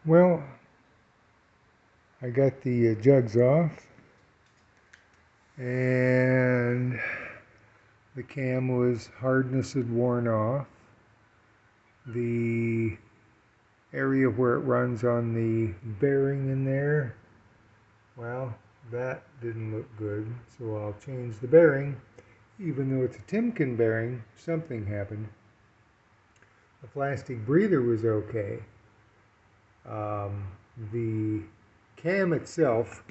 Well, I got the jugs off, and the cam was hardness had worn off. The area where it runs on the bearing in there, well, that didn't look good, so I'll change the bearing. Even though it's a Timken bearing, something happened. The plastic breather was okay. The cam itself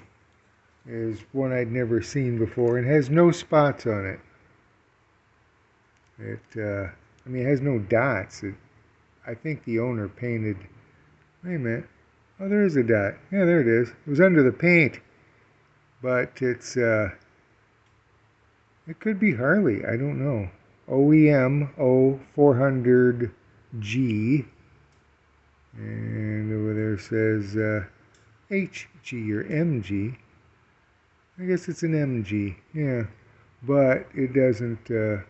is one I'd never seen before and has no spots on it. It has no dots. I think the owner painted, wait a minute, oh, there is a dot. Yeah, there it is. It was under the paint, but it could be Harley, I don't know. OEM 0400G, and over there says HG or MG. I guess it's an MG, yeah, but it doesn't, it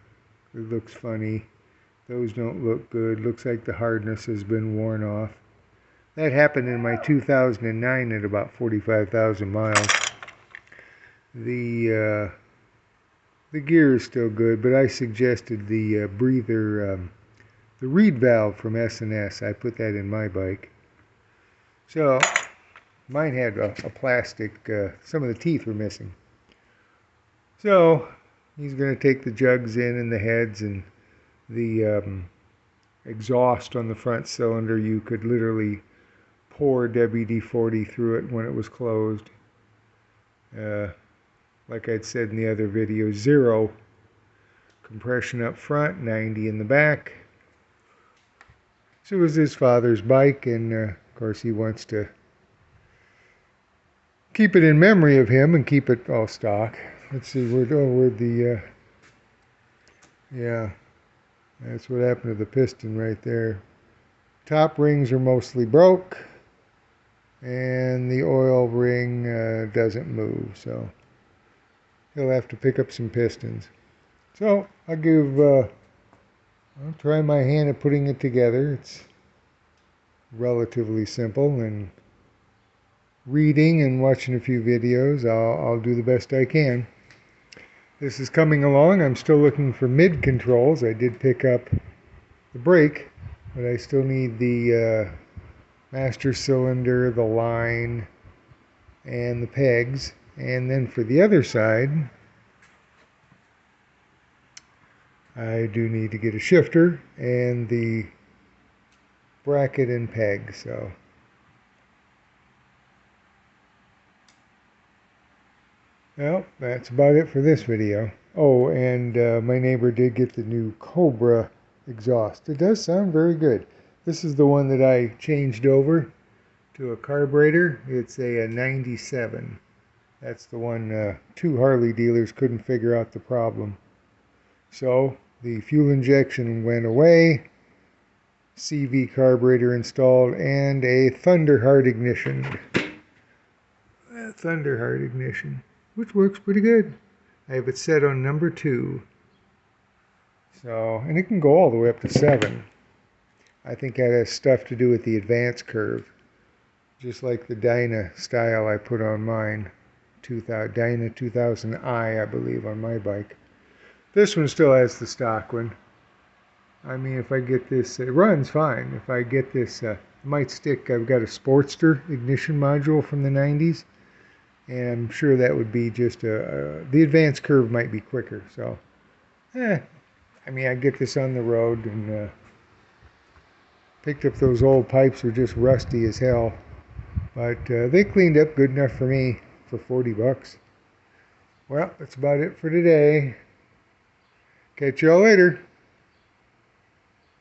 looks funny. Those don't look good. Looks like the hardness has been worn off. That happened in my 2009 at about 45,000 miles. The gear is still good, but I suggested the breather, the reed valve from S&S. I put that in my bike. So mine had a plastic, some of the teeth were missing. So he's going to take the jugs in and the heads and the exhaust on the front cylinder. You could literally pour WD-40 through it when it was closed. Like I'd said in the other video, 0 compression up front, 90 in the back. So it was his father's bike, and of course he wants to keep it in memory of him and keep it all stock. Let's see, where the yeah, that's what happened to the piston right there. Top rings are mostly broke, and the oil ring doesn't move, so he'll have to pick up some pistons. So I'll try my hand at putting it together. It's relatively simple, and reading and watching a few videos, I'll do the best I can. This is coming along. I'm still looking for mid controls. I did pick up the brake, but I still need the master cylinder, the line, and the pegs. And then for the other side, I do need to get a shifter and the bracket and peg. So well, that's about it for this video. Oh, and my neighbor did get the new Cobra exhaust. It does sound very good. This is the one that I changed over to a carburetor. It's a 97. That's the one 2 Harley dealers couldn't figure out the problem. So the fuel injection went away, CV carburetor installed, and a Thunderheart ignition. Thunderheart ignition, which works pretty good. I have it set on number 2. So, and it can go all the way up to 7. I think that has stuff to do with the advance curve. Just like the Dyna style I put on mine. Dyna 2000i, I believe, on my bike. This one still has the stock one. I mean, if I get this, it runs fine. If I get this, it might stick. I've got a Sportster ignition module from the 90s. And I'm sure that would be just the advance curve might be quicker. So, I mean, I get this on the road, and picked up those old pipes, were just rusty as hell. But they cleaned up good enough for me for 40 bucks. Well, that's about it for today. Catch y'all later.